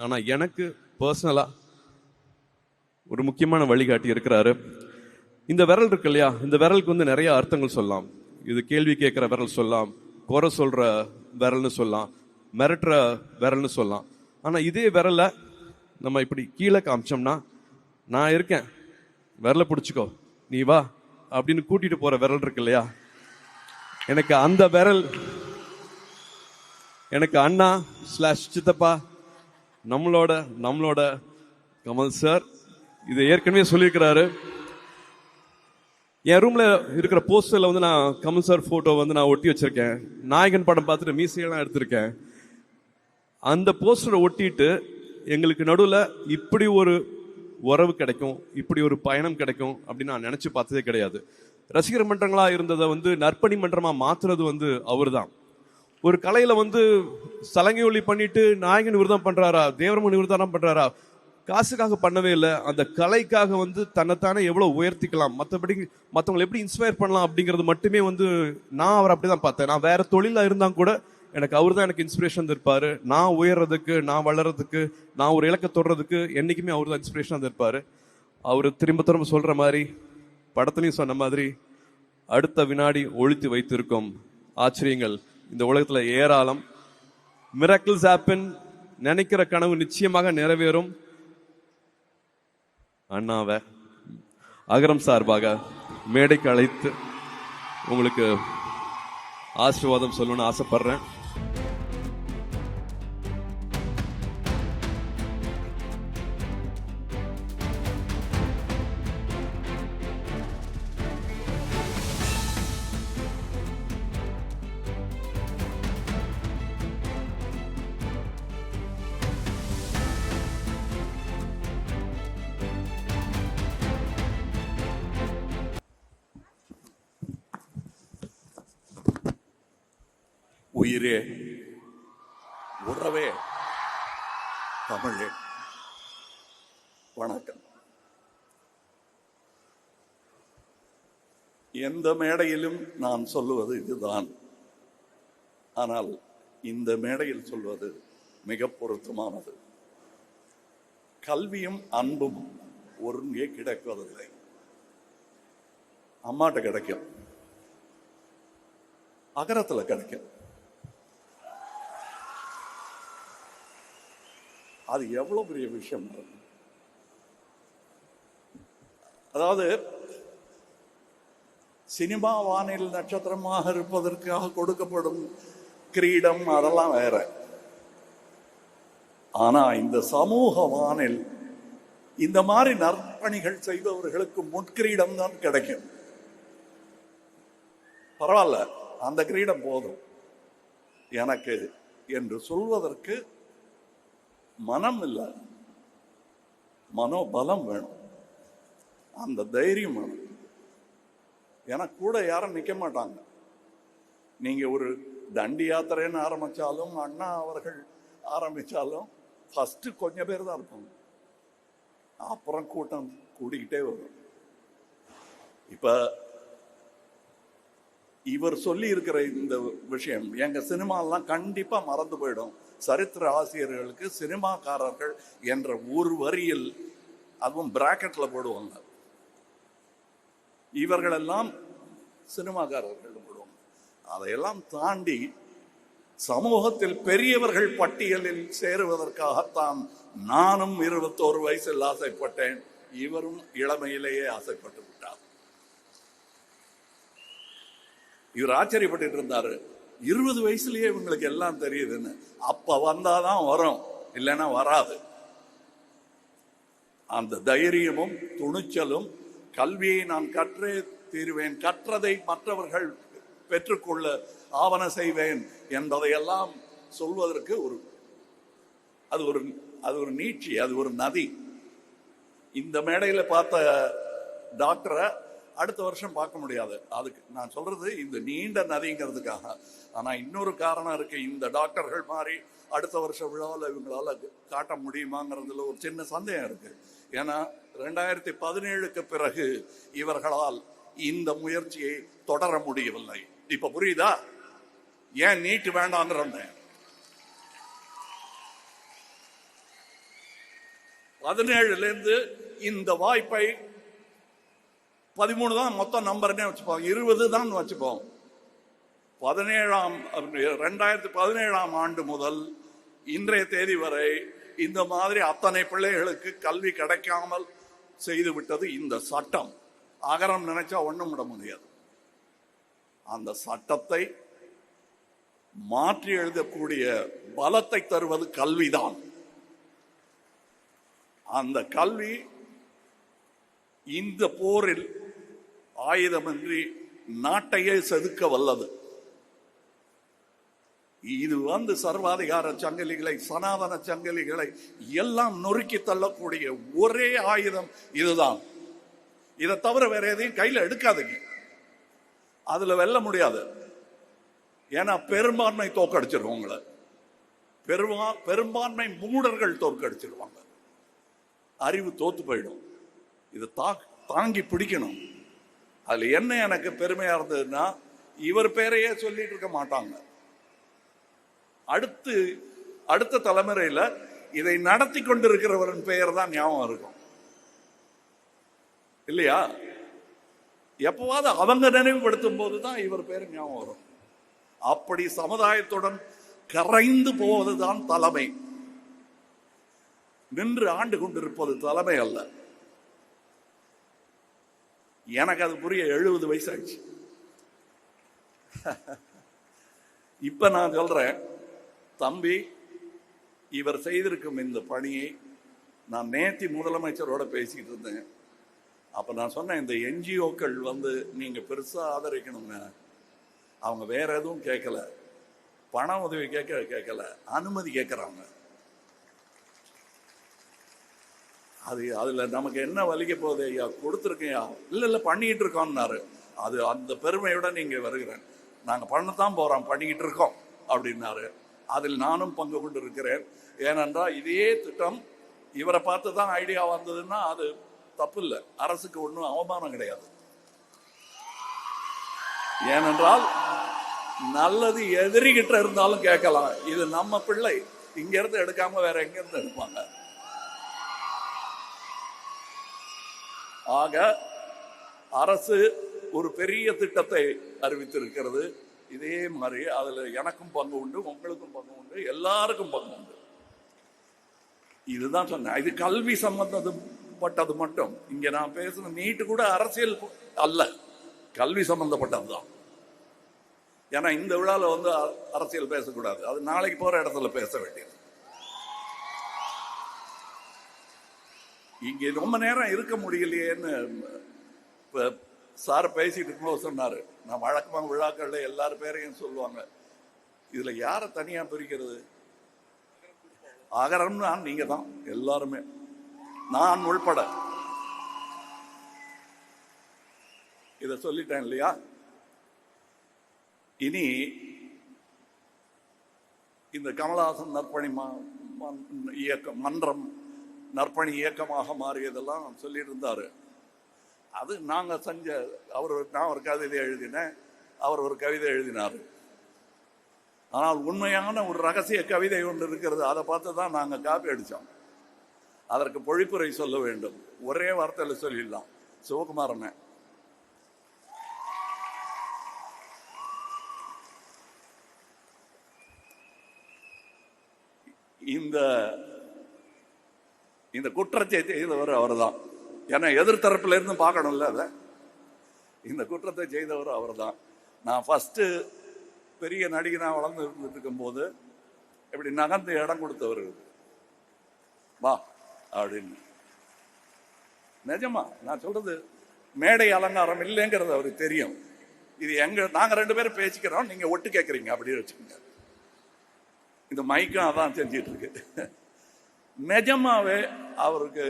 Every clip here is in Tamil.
ஆனால் எனக்கு பர்சனலாக ஒரு முக்கியமான வழிகாட்டி இருக்கிறாரு. இந்த விரல் இருக்கு இல்லையா, இந்த விரலுக்கு வந்து நிறைய அர்த்தங்கள் சொல்லலாம். இது கேள்வி கேட்குற விரல் சொல்லலாம், குறை சொல்கிற விரல்னு சொல்லலாம், மிரட்டுற விரல்னு சொல்லலாம். ஆனால் இதே விரலை நம்ம இப்படி கீழே காமிச்சோம்னா, நான் இருக்கேன், விரலை பிடிச்சிக்கோ, நீ வா அப்படின்னு கூட்டிட்டு போற விரல் இருக்கு இல்லையா, எனக்கு அந்த விரல், எனக்கு அண்ணா / சித்தப்பா, நம்மளோட கமல் சார் இது ஏற்கனவே சொல்லியிருக்கிறாரு. என் ரூம்ல இருக்கிற போஸ்டர்ல வந்து நான் கமல் சார் போட்டோ வந்து நான் ஒட்டி வச்சிருக்கேன். நாயகன் படம் பார்த்துட்டு மீசையெல்லாம் எடுத்திருக்கேன். அந்த போஸ்டரை ஒட்டிட்டு எங்களுக்கு நடுவில் இப்படி ஒரு உறவு கிடைக்கும், இப்படி ஒரு பயணம் கிடைக்கும் அப்படின்னு நான் நினைச்சு பார்த்ததே கிடையாது. ரசிகர் மன்றங்களா இருந்ததை வந்து நற்பணி மன்றமா மாத்துறது வந்து அவரு தான். ஒரு கலையில வந்து சலங்கை ஒளி பண்ணிட்டு நாயகன் இவர் தான் பண்றாரா, தேவரமன் இவர் தான் பண்றாரா, காசுக்காக பண்ணவே இல்லை. அந்த கலைக்காக வந்து தன்னைத்தானே எவ்வளவு உயர்த்திக்கலாம், மற்றபடி மற்றவங்களை எப்படி இன்ஸ்பயர் பண்ணலாம் அப்படிங்கிறது மட்டுமே வந்து நான் அவர் அப்படிதான் பார்த்தேன். நான் வேற தொழிலா இருந்தா கூட எனக்கு அவர் தான் எனக்கு இன்ஸ்பிரேஷன் இருப்பாரு. நான் உயர்றதுக்கு, நான் வளர்றதுக்கு, நான் ஒரு இலக்கை தொடுறதுக்கு என்னைக்குமே அவர் தான் இன்ஸ்பிரேஷன் இருப்பாரு. அவர் திரும்ப சொல்ற மாதிரி, படத்துலையும் சொன்ன மாதிரி, அடுத்த வினாடி ஒழித்து வைத்திருக்கும் ஆச்சரியங்கள் இந்த உலகத்துல ஏராளம். Miracles happen. நினைக்கிற கனவு நிச்சயமாக நிறைவேறும். அண்ணாவை அகரம் சார்பாக மேடைக்கு அழைத்து உங்களுக்கு ஆசீர்வாதம் சொல்லணும்னு ஆசைப்படுறேன். உயிரே, உறவே, தமிழே, வணக்கம். எந்த மேடையிலும் நான் சொல்லுவது இதுதான். ஆனால் இந்த மேடையில் சொல்வது மிக பொருத்தமானது. கல்வியும் அன்பும் ஒருங்கே கிடைப்பதில்லை. அம்மாட்ட கிடைக்கும், அகரத்துல கிடைக்கும். அது எவ்வளவு பெரிய விஷயம். அதாவது சினிமா வானில் நட்சத்திரமாக இருப்பதற்காக கொடுக்கப்படும் கிரீடம் அதெல்லாம் வேற. ஆனா இந்த சமூக வானில் இந்த மாதிரி நற்பணிகள் செய்பவர்களுக்கு முட்கிரீடம் தான் கிடைக்கும். பரவாயில்ல, அந்த கிரீடம் போதும் எனக்கு என்று சொல்வதற்கு மனம் இல்லை, மனோபலம் வேணும், அந்த தைரியம் வேணும். எனக்கு கூட யாரும் நிற்க மாட்டாங்க. நீங்க ஒரு தண்டி யாத்திரைன்னு ஆரம்பிச்சாலும், அண்ணா அவர்கள் ஆரம்பிச்சாலும் ஃபர்ஸ்ட் கொஞ்சம் பேர் தான் இருப்பாங்க, அப்புறம் கூட்டம் கூடிக்கிட்டே வரும். இப்ப இவர் சொல்லி இருக்கிற இந்த விஷயம் எங்க சினிமாலாம் கண்டிப்பா மறந்து போயிடும். சரித்திர ஆசிரியர்களுக்கு சினிமாக்காரர்கள் என்ற ஒரு வரியில், அதுவும் பிராக்கெட்ல போடுவாங்க, இவர்களெல்லாம் சினிமாக்காரர்கள் போடுவாங்க. அதையெல்லாம் தாண்டி சமூகத்தில் பெரியவர்கள் பட்டியலில் சேருவதற்காகத்தான் நானும் 21 வயசில் ஆசைப்பட்டேன். இவரும் இளமையிலேயே ஆசைப்பட்டு விட்டார். இவர் ஆச்சரியப்பட்டு இருந்தாரு, 20 வயசுலயே இவங்களுக்கு எல்லாம் தெரியுதுன்னு. அப்ப வந்தாதான் வரும், இல்லைன்னா வராது. அந்த தைரியமும் துணிச்சலும், கல்வியை நான் கற்றே தீருவேன், கற்றதை மற்றவர்கள் பெற்றுக்கொள்ள ஆவண செய்வேன் என்பதையெல்லாம் சொல்வதற்கு அது ஒரு நீட்சி, அது ஒரு நதி. இந்த மேடையில பார்த்த டாக்டரை அடுத்த வருஷம் பார்க்க முடியாது. அதுக்கு நான் சொல்றது இந்த நீண்ட நதிங்கிறதுக்காக. ஆனா இன்னொரு காரணம் இருக்கு. இந்த டாக்டர்கள் மாதிரி அடுத்த வருஷம் விழாவில் இவங்களால காட்ட முடியுமாங்கிறதுல ஒரு சின்ன சந்தேகம் இருக்கு. ஏன்னா 2017க்கு பிறகு இவர்களால் இந்த முயற்சியை தொடர முடியவில்லை. இப்ப புரியுதா ஏன் நீட் வேண்டாங்கிறேன். 17 இந்த வாய்ப்பை 13 தான் மொத்தம் நம்பர்னே வச்சுப்போம், 20 தான் வச்சுப்போம். 2017 ஆண்டு முதல் இன்றைய தேதி வரை இந்த மாதிரி அத்தனை பிள்ளைகளுக்கு கல்வி கிடைக்காமல் செய்து விட்டது இந்த சட்டம். அகரம் நினைச்சா ஒண்ணும் விட முடியாது. அந்த சட்டத்தை மாற்றி எழுதக்கூடிய பலத்தை தருவது கல்விதான். அந்த கல்வி இந்த போரில் ஆயுதமின்றி நாட்டையே செதுக்க வல்லது. இது சர்வாதிகார சங்கிலிகளை, சனாதன சங்கிலிகளை எல்லாம் நொறுக்கி தள்ளக்கூடிய ஒரே ஆயுதம் இதுதான். இதை தவிர வேற எதையும் கையில் எடுக்காதீங்க. அதுல வெல்ல முடியாது. ஏன்னா பெரும்பான்மை தோக்கடிச்சிருவோம் உங்களை. பெரும்பான்மை மூடர்கள் தோற்கடிச்சிருவாங்க. அறிவு தோத்து போயிடும். இதை தாங்கி பிடிக்கணும். அதுல என்ன எனக்கு பெருமையா இருந்ததுன்னா, இவர் பேரையே சொல்லிட்டு இருக்க மாட்டாங்க. அடுத்த தலைமுறையில இதை நடத்தி கொண்டிருக்கிறவரின் பெயர் தான் ஞாபகம் இருக்கும் இல்லையா? எப்பவாவது அவங்க நினைவுபடுத்தும் போதுதான் இவர் பேர் ஞாபகம் வரும். அப்படி சமுதாயத்துடன் கரைந்து போவதுதான் தலைமை. நின்று ஆண்டு கொண்டிருப்பது தலைமை அல்ல. எனக்கு அது புரிய 70 வயசு ஆயிடுச்சு. இப்ப நான் சொல்றேன், தம்பி, இவர் செய்திருக்கும் இந்த பணியை நான் நேத்தி முதலமைச்சரோட பேசிட்டு இருந்தேன். அப்ப நான் சொன்னேன், இந்த என்ஜிஓக்கள் நீங்க பெருசா ஆதரிக்கணுங்க. அவங்க வேற எதுவும் கேட்கல, பண உதவி கேட்கல, அனுமதி கேட்கறாங்க. அதுல நமக்கு என்ன வலிக்க போகுது? ஐயா கொடுத்துருக்கையா? இல்ல பண்ணிட்டு இருக்கோம்னாரு. அந்த பெருமையோட நீங்க வருகிறேன். நாங்க பண்ணத்தான் போறோம், பண்ணிக்கிட்டு இருக்கோம் அப்படின்னாரு. அதில் நானும் பங்கு கொண்டு இருக்கிறேன். ஏனென்றால் இதே திட்டம் இவரை பார்த்து தான் ஐடியா வந்ததுன்னா அது தப்பு இல்லை. அரசுக்கு ஒன்றும் அவமானம் கிடையாது. ஏனென்றால் நல்லது எதிரிகிட்ட இருந்தாலும் கேட்கலாம். இது நம்ம பிள்ளை, இங்க இருந்து எடுக்காம வேற எங்க இருந்து எடுப்பாங்க? ஆக அரசு ஒரு பெரிய திட்டத்தை அறிவித்திருக்கிறது. இதே மாதிரி அதுல எனக்கும் பங்கு உண்டு, உங்களுக்கும் பங்கு உண்டு, எல்லாருக்கும் பங்கு உண்டு. இதுதான் சொன்னேன். இது கல்வி சம்பந்தப்பட்டது மட்டும். இங்க நான் பேசுன நீட்டு கூட அரசியல் அல்ல, கல்வி சம்பந்தப்பட்டதுதான். ஏன்னா இந்த விழால அரசியல் பேசக்கூடாது. அது நாளைக்கு போற இடத்துல பேச வேண்டியது. இங்க ரொம்ப நேரம் இருக்க முடியலையேன்னு சார் பேசிட்டு இருக்கும்போது சொன்னாரு. நான் வழக்கமாக விழாக்கள்ல எல்லாரும் பேரையும் சொல்லுவாங்க. இதுல யார தனியா பிரிக்கிறது? அகரம்னா நீங்க தான், எல்லாருமே, நான் உள்பட. இத சொல்லிட்டேன் இல்லையா? இனி இந்த கமலஹாசன் நற்பணி இயக்கம், மன்றம் நற்பணி இயக்கமாக மாறியதெல்லாம் சொல்லிட்டு இருந்தாரு. அது நாங்க செஞ்ச, நான் ஒரு கவிதை எழுதினேன், அவர் ஒரு கவிதை எழுதினார். ஆனால் உண்மையான ஒரு ரகசிய கவிதை ஒன்று இருக்கிறது. அதை பார்த்து தான் நாங்க காப்பி அடிச்சோம். அதற்கு பொழிப்புரை சொல்ல வேண்டும். ஒரே வார்த்தையில சொல்லிடலாம். சிவகுமாரன் இந்த குற்றத்தை செய்தவர் அவர் தான். ஏன்னா எதிர்த்தரப்புல இருந்து பார்க்கணும்ல. அத இந்த குற்றத்தை செய்தவர் அவர் தான். நான் ஃபர்ஸ்ட் பெரிய நடிகனா வளர்ந்து இருந்துட்டு இருக்கும் போது இப்படி நகர்ந்து இடம் கொடுத்தவர் வா அப்படின்னு. நிஜமா நான் சொல்றது மேடை அலங்காரம் இல்லைங்கிறது அவருக்கு தெரியும். இது நாங்க 2 பேரும் பேசிக்கிறோம், நீங்க ஒட்டு கேட்கறீங்க அப்படின்னு வச்சுக்கோங்க. இந்த மைக்கும் அதான் செஞ்சிட்டு இருக்கு. நிஜமாவே அவருக்கு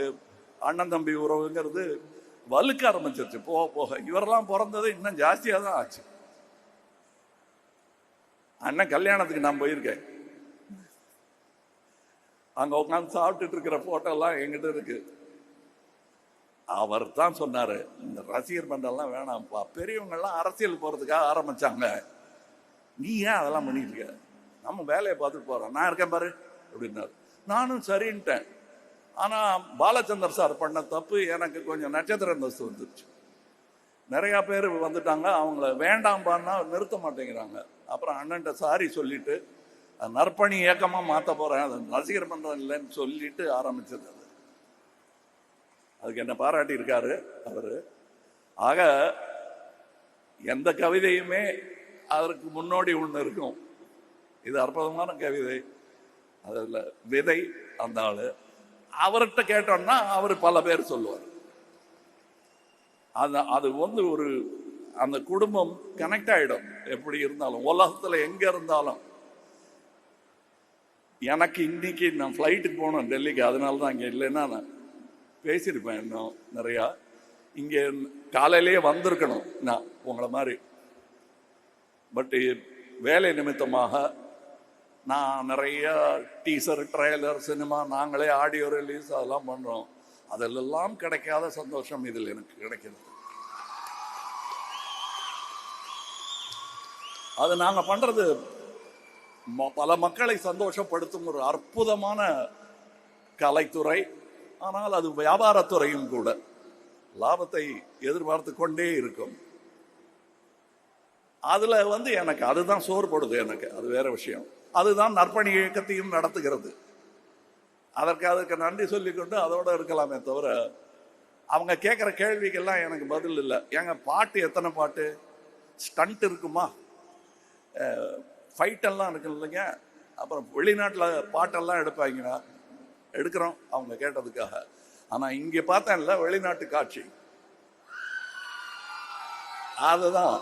அண்ணன் தம்பி உறவுங்கிறது வலுக்க ஆரம்பிச்சிருச்சு போக போக. இவரெல்லாம் பிறந்தது இன்னும் ஜாஸ்தியா தான் ஆச்சு. அண்ணன் கல்யாணத்துக்கு நான் போயிருக்கேன். அங்க உட்காந்து சாப்பிட்டுட்டு இருக்கிற போட்டோ எல்லாம் எங்கிட்ட இருக்கு. அவர் தான் சொன்னாரு, இந்த ரசிகர் மன்றம்லாம் வேணாம்ப்பா, பெரியவங்க எல்லாம் அரசியல் போறதுக்காக ஆரம்பிச்சாங்க, நீ ஏன் அதெல்லாம் பண்ணிட்டு இருக்க? நம்ம வேலையை பார்த்துட்டு போறோம், நான் இருக்கேன் பாரு அப்படின்னாரு. நானும் சரின்ட்டேன். ஆனா பாலச்சந்தர் சார் பண்ண தப்பு, எனக்கு கொஞ்சம் நட்சத்திர அந்தஸ்து வந்துருச்சு. நிறைய பேர் வந்துட்டாங்க, அவங்கள வேண்டாம்பான்னா நிறுத்த மாட்டேங்கிறாங்க. அப்புறம் அண்ணன்ட்ட சாரி சொல்லிட்டு நற்பணி இயக்கமா மாத்த போறேன், அது ரசிகர் மன்றம் இல்லைன்னு சொல்லிட்டு ஆரம்பிச்சது. அது அதுக்கு என்ன பாராட்டி இருக்காரு அவரு. ஆக எந்த கவிதையுமே அதற்கு முன்னோடி ஒண்ணு இருக்கும். இது அற்புதமான கவிதை, அதுல விதை அந்த ஆளு. அவர்கிட்ட கேட்டோம்னா அவர் பல பேர் சொல்லுவார். அது வந்து ஒரு அந்த குடும்பம் கனெக்ட் ஆயிடும். எப்படி இருந்தாலும் உலகத்துல எங்க இருந்தாலும். எனக்கு இன்னைக்கு நான் ஃப்ளைட்டுக்கு போனோம் டெல்லிக்கு, அதனால தான் இங்கே இல்லைன்னா நான் பேசியிருப்பேன் இன்னும் நிறையா. இங்கே காலையிலேயே வந்திருக்கணும் நான் உங்களை மாதிரி. பட் வேலை நிமித்தமாக நான் நிறைய டீசர், ட்ரெய்லர், சினிமா, நாங்களே ஆடியோ ரிலீஸ் அதெல்லாம் பண்ணுறோம். அதிலெல்லாம் கிடைக்காத சந்தோஷம் இதில் எனக்கு கிடைக்கிறது. அது நாங்கள் பண்ணுறது பல மக்களை சந்தோஷப்படுத்தும் ஒரு அற்புதமான கலைத்துறை. ஆனால் அது வியாபாரத்துறையும் கூட. லாபத்தை எதிர்பார்த்து கொண்டே இருக்கும். அதுல வந்து எனக்கு அதுதான் சோர்படுது. எனக்கு அது வேற விஷயம். அதுதான் நற்பணி இயக்கத்தையும் நடத்துகிறது. அதற்கு நன்றி சொல்லிக்கொண்டு அதோட இருக்கலாமே தவிர, அவங்க கேட்குற கேள்விக்கெல்லாம் எனக்கு பதில் இல்லை. ஏங்க பாட்டு எத்தனை பாட்டு, ஸ்டண்ட் இருக்குமா, ஃபைட்டெல்லாம் இருக்கு இல்லைங்க. அப்புறம் வெளிநாட்டில் பாட்டெல்லாம் எடுப்பாங்கன்னா எடுக்கிறோம் அவங்க கேட்டதுக்காக. ஆனால் இங்கே பார்த்தேன்ல வெளிநாட்டு காட்சி, அதுதான்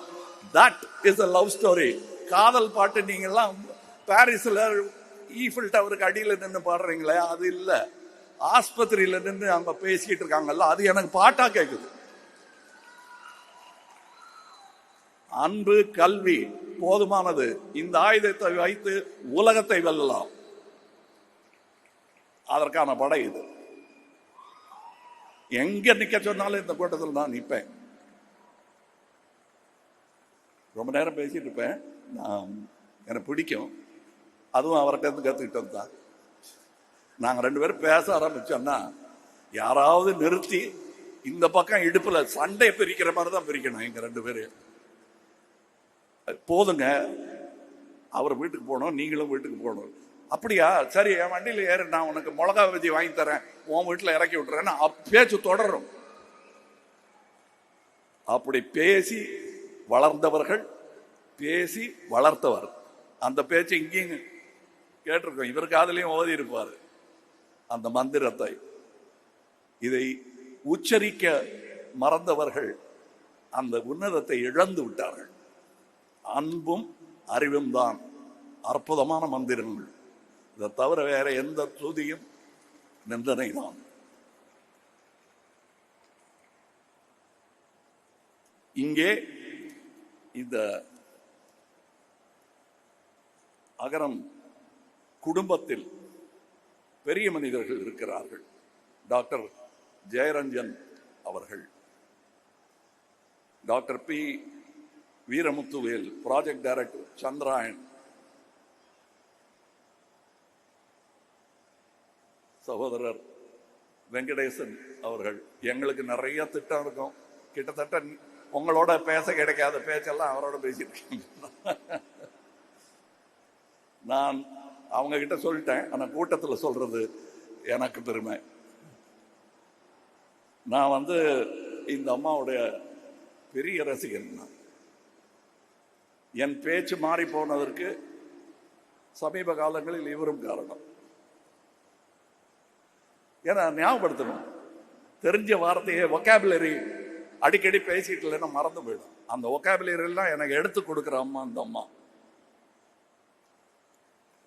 that is a love story. காதல் பாட்டு நீங்கெல்லாம் பாரிஸில் ஈஃபில் டவருக்கு அடியில் நின்று பாடுறீங்களே, அது இல்லை. ஆஸ்பத்திரியில் நின்று அங்கே பேசிட்டு இருக்காங்கல்ல, அது எனக்கு பாட்டா கேட்குது. அன்பு, கல்வி போதுமானது. இந்த ஆயுதத்தை வைத்து உலகத்தை வெல்லலாம். அதற்கான படை இது. எங்க நிக்க சொன்னாலும் இந்த கூட்டத்தில் நான் நிற்பேன். ரொம்ப நேரம் பேசிட்டு இருப்பேன். எனக்கு பிடிக்கும். அதுவும் அவர்கிட்ட இருந்து கத்துக்கிட்டது தான். நாங்க 2 பேரும் பேச ஆரம்பிச்சோம்னா யாராவது நிறுத்தி இந்த பக்கம் இடுப்புல சண்டை பிரிக்கிற மாதிரி தான் பிரிக்கணும். எங்க 2 பேரும் போதுங்க, அவர் வீட்டுக்கு போகணும், நீங்களும் வீட்டுக்கு போகணும். அப்படியா, சரி, என் வண்டியில் ஏறு, நான் உனக்கு மிளகா பஜ்ஜி வாங்கி தரேன், உன் வீட்டில் இறக்கி விட்டுறேன்னு பேச்சு தொடரும். அப்படி பேசி வளர்ந்தவர்கள், பேசி வளர்த்தவர். அந்த பேச்சு இங்கேயும் கேட்டிருக்கோம். இவர் காதலையும் ஓதி இருப்பார் அந்த மந்திரத்தை. இதை உச்சரிக்க மறந்தவர்கள் அந்த உன்னதத்தை இழந்து விட்டார்கள். அன்பும் அறிவும் தான் அற்புதமான மந்திரங்கள். இதை தவிர வேற எந்த துதியும் நிந்தனை தான். இங்கே இந்த அகரம் குடும்பத்தில் பெரிய மனிதர்கள் இருக்கிறார்கள். டாக்டர் ஜெயரஞ்சன் அவர்கள், doctor P Veeramuthuvel, project director Chandrayaan, சகோதரர் வெங்கடேசன் அவர்கள். எங்களுக்கு நிறைய திட்டம் இருக்கும். கிட்டத்தட்ட உங்களோட பேச கிடைக்காத பேச்செல்லாம் அவரோட பேசியிருக்கேன். நான் அவங்க கிட்ட சொல்லிட்டேன். ஆனால் கூட்டத்தில் சொல்றது எனக்கு பெருமை. நான் வந்து இந்த அம்மாவுடைய பெரிய ரசிகன். என் பேச்சு மாறி போனதற்கு சமீப காலங்களில் இவரும் காரணம். ஏன்னா ஞாபகப்படுத்தணும், தெரிஞ்ச வார்த்தையை ஒகாபுலரி அடிக்கடி பேசிட்டு இல்லைன்னா மறந்து போயிடும். அந்த ஒகாபுலரி எல்லாம் எனக்கு எடுத்து கொடுக்குற அம்மா அந்த அம்மா.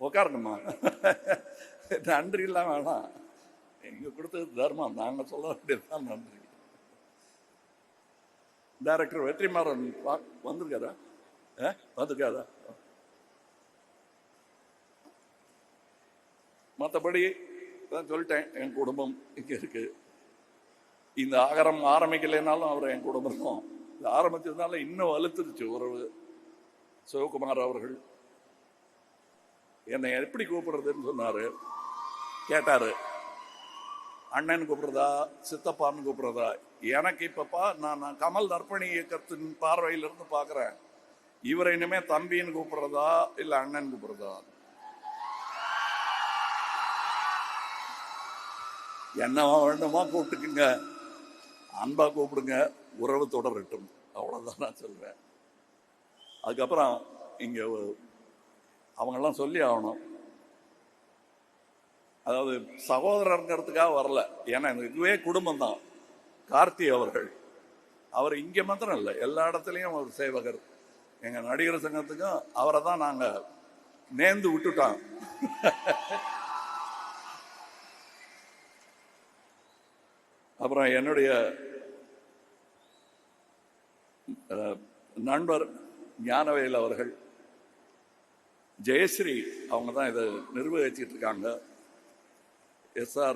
உட்காரணுமா, நன்றி இல்லாம வேணாம், நீங்க கொடுத்தது தர்மம், நாங்க சொல்ல வேண்டியதுதான் நன்றி. டைரக்டர் வெற்றிமாறன் வந்திருக்காரா? வந்துருக்காரா? மற்றபடி தான் சொல்லிட்டேன். என் குடும்பம் இங்க இருக்கு. இந்த ஆகரம் ஆரம்பிக்கலைனாலும் அவர் என் குடும்பம் தான். இது ஆரம்பிச்சதுனால இன்னும் வலுத்துருச்சு உறவு. சிவகுமார் அவர்கள் என்னை எப்படி கூப்பிடுறதுன்னு சொன்னாரு, கேட்டாரு. அண்ணன் கூப்பிடுறதா சித்தப்பான்னு கூப்பிடுறதா, எனக்கு இப்பப்பா நான் கமல் நற்பணி இயக்கத்தின் பார்வையிலிருந்து பார்க்குறேன், இவரை இனிமே தம்பின்னு கூப்பிடுறதா இல்லை அண்ணன் கூப்பிடுறதா? என்ன வேண்டுமா கூப்பிட்டுக்குங்க, அன்பா கூப்பிடுங்க, உறவு தொடரட்டும், அவ்வளோதான் நான் சொல்வேன். அதுக்கப்புறம் இங்கே அவங்கெல்லாம் சொல்லி ஆகணும். அதாவது சகோதரருங்கிறதுக்காக வரல, ஏன்னா இதுவே குடும்பம் தான். கார்த்தி அவர்கள், அவர் இங்கே மாத்திரம் இல்லை, எல்லா இடத்துலையும் அவர் சேவகர். எங்கள் நடிகர் சங்கத்துக்கும் அவரை தான் நாங்கள் நேர்ந்து விட்டுட்டோம். அப்புறம் என்னுடைய நண்பர் ஞானவேல் அவர்கள், ஜெயஸ்ரீ அவங்க தான் இதை நிர்வகிச்சிட்டு இருக்காங்க, SR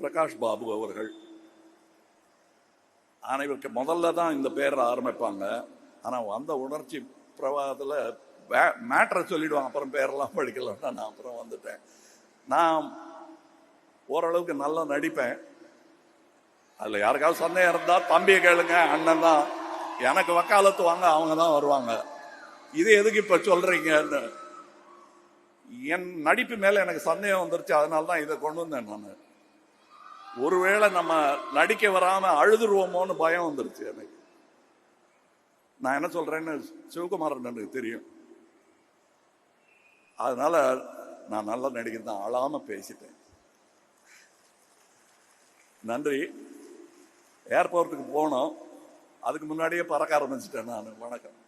பிரகாஷ் பாபு அவர்கள், அனைவருக்கு முதல்ல தான் இந்த பேரை ஆரம்பிப்பாங்க. ஆனால் வந்த உணர்ச்சி பிரவாகத்தில் மேட்ரை சொல்லிடுவாங்க, அப்புறம் பேரெல்லாம் படிக்கலன்னா நான் அப்புறம் வந்துட்டேன். நான் ஓரளவுக்கு நல்லா நடிப்பேன். அதில் யாருக்காவது சந்தேகம் இருந்தால் தம்பியை கேளுங்க, அண்ணன் தான், எனக்கு வக்காலத்து வாங்க, அவங்க தான் வருவாங்க. இது எதுக்கு இப்போ சொல்கிறீங்கன்னு என் நடிப்பு மேலே எனக்கு சந்தேகம் வந்துருச்சு, அதனால தான் இதை கொண்டு வந்தேன். நான் ஒருவேளை நம்ம நடிக்க வராமல் அழுதுருவோமோன்னு பயம் வந்துருச்சு எனக்கு. நான் என்ன சொல்கிறேன்னு சிவகுமாரன் எனக்கு தெரியும். அதனால நான் நல்லா நடிக்கிறது தான், அழாமல் பேசிட்டேன். நன்றி. ஏர்போர்ட்டுக்கு போனோம், அதுக்கு முன்னாடியே பறக்க ஆரம்பிச்சிட்டேன் நான். வணக்கம்.